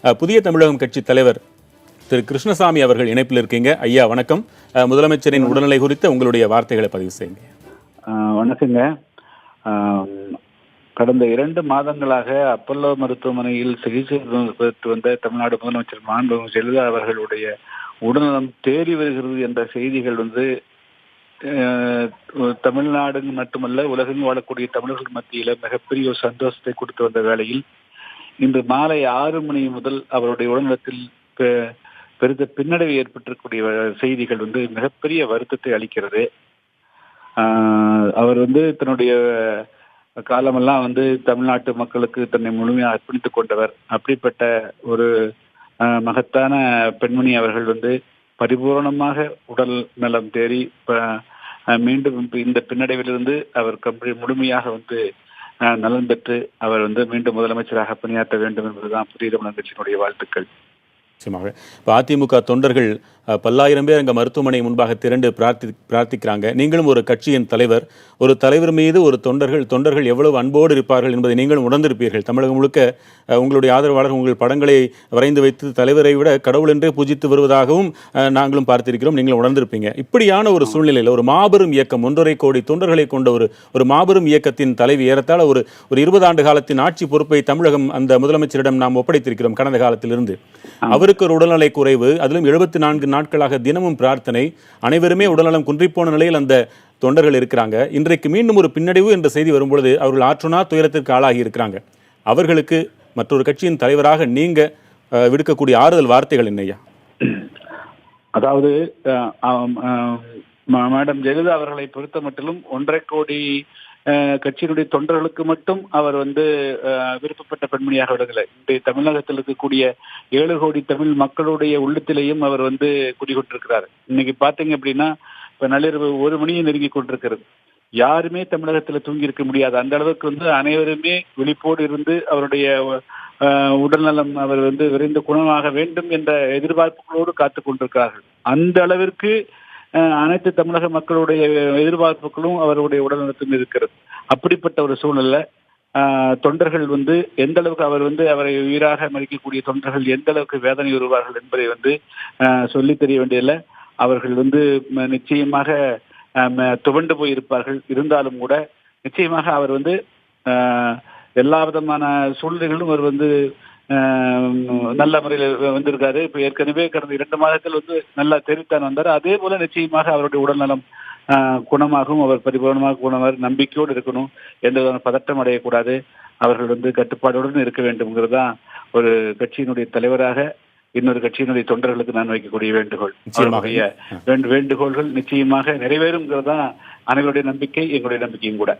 புதிய தமிழகம் கட்சி தலைவர் திரு கிருஷ்ணசாமி அவர்கள் இணைப்பில் இருக்கீங்க. ஐயா வணக்கம். முதலமைச்சரின் உடல்நிலை குறித்த உங்களுடைய வார்த்தைகளை பதிவு செய்யுங்க. வணக்கங்க. கடந்த 2 மாதங்களாக அப்பல்லோ மருத்துவமனையில் சிகிச்சை பெற்று வந்த தமிழ்நாடு முதலமைச்சர் மாண்புமிகு ஜெயலலிதா அவர்களுடைய உடல்நலம் தேறி வருகிறது என்ற செய்திகள் தமிழ்நாடு மட்டுமல்ல உலகெங்கும் வாழக்கூடிய தமிழர்கள் மத்தியில மிகப்பெரிய ஒரு சந்தோஷத்தை கொடுத்து வந்த வேளையில் இன்று மாலை 6 மணி முதல் அவருடைய உடல்நலத்தில் பெருத்த பின்னடைவு ஏற்பட்டிருக்கக்கூடிய செய்திகள் மிகப்பெரிய வருத்தத்தை அளிக்கிறது. அவர் தன்னுடைய காலமெல்லாம் தமிழ்நாட்டு மக்களுக்கு தன்னை முழுமையாக அர்ப்பணித்துக் கொண்டவர். அப்படிப்பட்ட ஒரு மகத்தான பெண்மணி அவர்கள் பரிபூர்ணமாக உடல் நலம் தேறி மீண்டும் இந்த பின்னடைவிலிருந்து அவர் முழுமையாக நலன் பெற்று அவர் மீண்டும் முதலமைச்சராக பணியாற்ற வேண்டும் என்பதுதான் புதிய தமிழகம் கட்சியினுடைய வாழ்த்துக்கள். நிச்சயமாக. இப்போ அதிமுக தொண்டர்கள் பல்லாயிரம் பேர் அங்கே மருத்துவமனை முன்பாக திரண்டு பிரார்த்திக்கிறாங்க. நீங்களும் ஒரு கட்சியின் தலைவர். ஒரு தலைவர் மீது ஒரு தொண்டர்கள் எவ்வளவு அன்போடு இருப்பார்கள் என்பதை நீங்களும் உணர்ந்திருப்பீர்கள். தமிழகம் முழுக்க உங்களுடைய ஆதரவாளர்கள் உங்கள் படங்களை வரைந்து வைத்து தலைவரை விட கடவுள் என்றே பூஜித்து வருவதாகவும் நாங்களும் பார்த்திருக்கிறோம். நீங்களும் உணர்ந்திருப்பீங்க. இப்படியான ஒரு சூழ்நிலையில் ஒரு மாபெரும் இயக்கம் 1.5 கோடி தொண்டர்களை கொண்ட ஒரு மாபெரும் இயக்கத்தின் தலைவி ஏறத்தாழ ஒரு 20 ஆண்டு காலத்தின் ஆட்சி பொறுப்பை தமிழகம் அந்த முதலமைச்சரிடம் நாம் ஒப்படைத்திருக்கிறோம் கடந்த காலத்திலிருந்து. அவருக்கு ஒரு உடல்நலை குறைவு, அதிலும் 74 நாட்களாக தினமும் பிரார்த்தனை, அனைவருமே உடல்நலம் குன்றிப்போன நிலையில் அந்த தொண்டர்கள் இருக்கிறாங்க. இன்றைக்கு மீண்டும் ஒரு பின்னடைவு என்ற செய்தி வரும்பொழுது அவர்கள் ஆற்றுணா துயரத்திற்கு ஆளாகி இருக்கிறாங்க. அவர்களுக்கு மற்றொரு கட்சியின் தலைவராக நீங்க விடுக்கக்கூடிய ஆறுதல் வார்த்தைகள் என்னையா? அதாவது மேடம் ஜெயலலிதா அவர்களை பொறுத்த மட்டிலும் 1.5 கோடி கட்சியினுடைய தொண்டர்களுக்கு மட்டும் அவர் விருப்பப்பட்ட பெண்மணியாக விடவில்லை. இன்றைய தமிழகத்தில் இருக்கக்கூடிய 7 கோடி தமிழ் மக்களுடைய உள்ளத்திலேயும் அவர் குடிகொண்டிருக்கிறார். இன்னைக்கு பாத்தீங்க அப்படின்னா இப்ப நள்ளிரவு 1 மணியை நெருங்கி கொண்டிருக்கிறது. யாருமே தமிழகத்துல தூங்கி இருக்க முடியாது. அந்த அளவுக்கு அனைவருமே விழிப்போடு இருந்து அவருடைய உடல்நலம் அவர் விரைந்து குணமாக வேண்டும் என்ற எதிர்பார்ப்புகளோடு காத்துக் கொண்டிருக்கிறார்கள். அந்த அளவிற்கு அனைத்து தமிழக மக்களுடைய எதிர்பார்ப்புகளும் அவருடைய உடல்நலத்தும் இருக்கிறது. அப்படிப்பட்ட ஒரு சூழ்நிலை தொண்டர்கள் எந்த அளவுக்கு அவர் அவரை உயிராக மதிக்கக்கூடிய தொண்டர்கள் எந்த அளவுக்கு வேதனை வருவார்கள் என்பதை சொல்லி தெரிய வேண்டியதில்லை. அவர்கள் நிச்சயமாக துவண்டு போயிருப்பார்கள். இருந்தாலும் கூட நிச்சயமாக அவர் எல்லா விதமான சூழ்நிலைகளும் அவர் நல்ல முறையில் வந்திருக்காரு. இப்ப ஏற்கனவே கடந்த 2 மாதத்தில் நல்லா தெரிவித்தான் வந்தார். அதே போல நிச்சயமாக அவருடைய உடல்நலம் குணமாகவும் அவர் பரிபூர்ணமாக குணமாக நம்பிக்கையோடு இருக்கணும். எந்த விதமான பதட்டம் அடையக்கூடாது. அவர்கள் கட்டுப்பாடுடன் இருக்க வேண்டும்ங்கிறதுதான் ஒரு கட்சியினுடைய தலைவராக இன்னொரு கட்சியினுடைய தொண்டர்களுக்கு நான் வைக்கக்கூடிய வேண்டுகோள். வேண்டுகோள்கள் நிச்சயமாக நிறைவேறும்ங்கிறதா அனைவருடைய நம்பிக்கை, எங்களுடைய நம்பிக்கையும் கூட.